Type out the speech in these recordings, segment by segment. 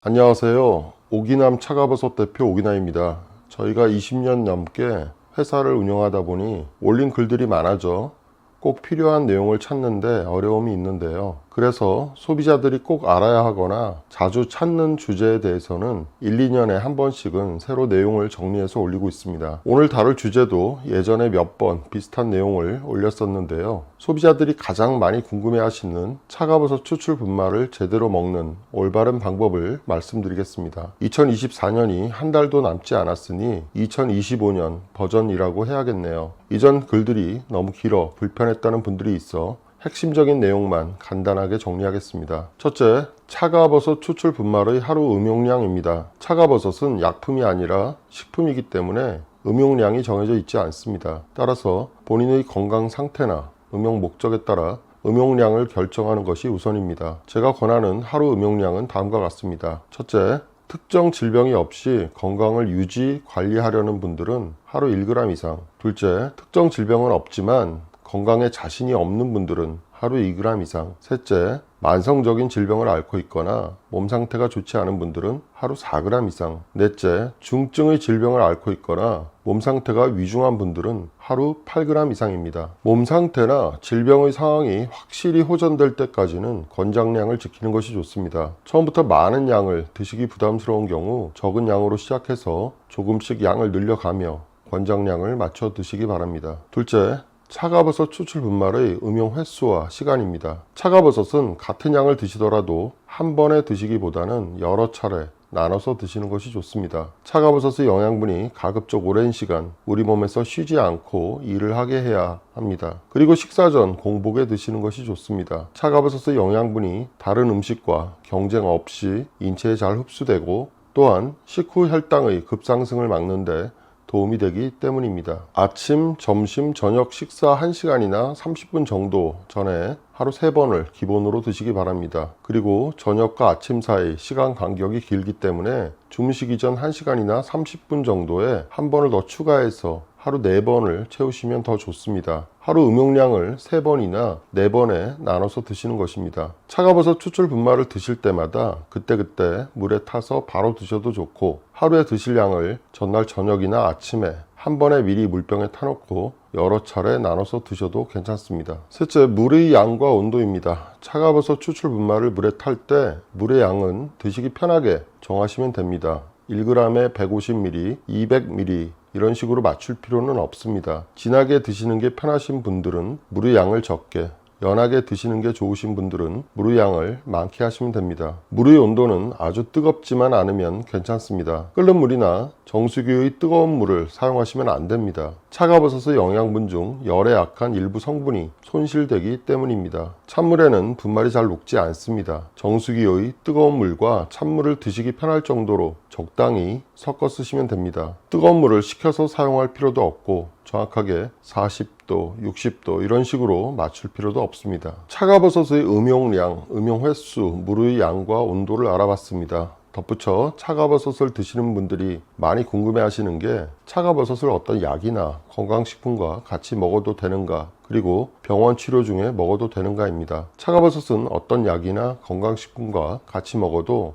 안녕하세요. 오기남 차가버섯 대표 오기남입니다. 저희가 20년 넘게 회사를 운영하다 보니 올린 글들이 많아져 꼭 필요한 내용을 찾는데 어려움이 있는데요. 그래서 소비자들이 꼭 알아야 하거나 자주 찾는 주제에 대해서는 1, 2년에 한 번씩은 새로 내용을 정리해서 올리고 있습니다. 오늘 다룰 주제도 예전에 몇 번 비슷한 내용을 올렸었는데요. 소비자들이 가장 많이 궁금해하시는 차가버섯 추출 분말을 제대로 먹는 올바른 방법을 말씀드리겠습니다. 2024년이 한 달도 남지 않았으니 2025년 버전이라고 해야겠네요. 이전 글들이 너무 길어 불편했다는 분들이 있어 핵심적인 내용만 간단하게 정리하겠습니다. 첫째, 차가버섯 추출 분말의 하루 음용량입니다. 차가버섯은 약품이 아니라 식품이기 때문에 음용량이 정해져 있지 않습니다. 따라서 본인의 건강 상태나 음용 목적에 따라 음용량을 결정하는 것이 우선입니다. 제가 권하는 하루 음용량은 다음과 같습니다. 첫째, 특정 질병이 없이 건강을 유지, 관리하려는 분들은 하루 1g 이상. 둘째, 특정 질병은 없지만 건강에 자신이 없는 분들은 하루 2g 이상. 셋째, 만성적인 질병을 앓고 있거나 몸 상태가 좋지 않은 분들은 하루 4g 이상. 넷째, 중증의 질병을 앓고 있거나 몸 상태가 위중한 분들은 하루 8g 이상입니다. 몸 상태나 질병의 상황이 확실히 호전될 때까지는 권장량을 지키는 것이 좋습니다. 처음부터 많은 양을 드시기 부담스러운 경우 적은 양으로 시작해서 조금씩 양을 늘려가며 권장량을 맞춰 드시기 바랍니다. 둘째, 차가버섯 추출 분말의 음용 횟수와 시간입니다. 차가버섯은 같은 양을 드시더라도 한 번에 드시기보다는 여러 차례 나눠서 드시는 것이 좋습니다. 차가버섯의 영양분이 가급적 오랜 시간 우리 몸에서 쉬지 않고 일을 하게 해야 합니다. 그리고 식사 전 공복에 드시는 것이 좋습니다. 차가버섯의 영양분이 다른 음식과 경쟁 없이 인체에 잘 흡수되고 또한 식후 혈당의 급상승을 막는데 도움이 되기 때문입니다. 아침, 점심, 저녁 식사 1시간이나 30분 정도 전에 하루 3번을 기본으로 드시기 바랍니다. 그리고 저녁과 아침 사이 시간 간격이 길기 때문에 주무시기 전 1시간이나 30분 정도에 한 번을 더 추가해서 하루 4번을 채우시면 더 좋습니다. 하루 음용량을 3번이나 4번에 나눠서 드시는 것입니다. 차가버섯 추출 분말을 드실 때마다 그때그때 물에 타서 바로 드셔도 좋고 하루에 드실 양을 전날 저녁이나 아침에 한 번에 미리 물병에 타놓고 여러 차례 나눠서 드셔도 괜찮습니다. 셋째, 물의 양과 온도입니다. 차가버섯 추출 분말을 물에 탈 때 물의 양은 드시기 편하게 정하시면 됩니다. 1g에 150ml, 200ml 이런 식으로 맞출 필요는 없습니다. 진하게 드시는 게 편하신 분들은 물의 양을 적게, 연하게 드시는 게 좋으신 분들은 물의 양을 많게 하시면 됩니다. 물의 온도는 아주 뜨겁지만 않으면 괜찮습니다. 끓는 물이나 정수기의 뜨거운 물을 사용하시면 안 됩니다. 차가버섯의 영양분 중 열에 약한 일부 성분이 손실되기 때문입니다. 찬물에는 분말이 잘 녹지 않습니다. 정수기의 뜨거운 물과 찬물을 드시기 편할 정도로 적당히 섞어 쓰시면 됩니다. 뜨거운 물을 식혀서 사용할 필요도 없고 정확하게 40도, 60도 이런 식으로 맞출 필요도 없습니다. 차가버섯의 음용량, 음용 횟수, 물의 양과 온도를 알아봤습니다. 덧붙여 차가버섯을 드시는 분들이 많이 궁금해 하시는 게 차가버섯을 어떤 약이나 건강식품과 같이 먹어도 되는가, 그리고 병원 치료 중에 먹어도 되는가입니다. 차가버섯은 어떤 약이나 건강식품과 같이 먹어도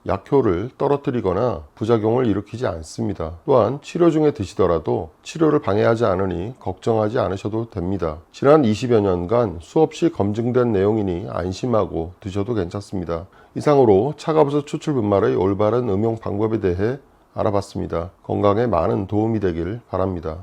약효를 떨어뜨리거나 부작용을 일으키지 않습니다. 또한 치료 중에 드시더라도 치료를 방해하지 않으니 걱정하지 않으셔도 됩니다. 지난 20여 년간 수없이 검증된 내용이니 안심하고 드셔도 괜찮습니다. 이상으로 차가버섯 추출 분말의 올바른 음용 방법에 대해 알아봤습니다. 건강에 많은 도움이 되길 바랍니다.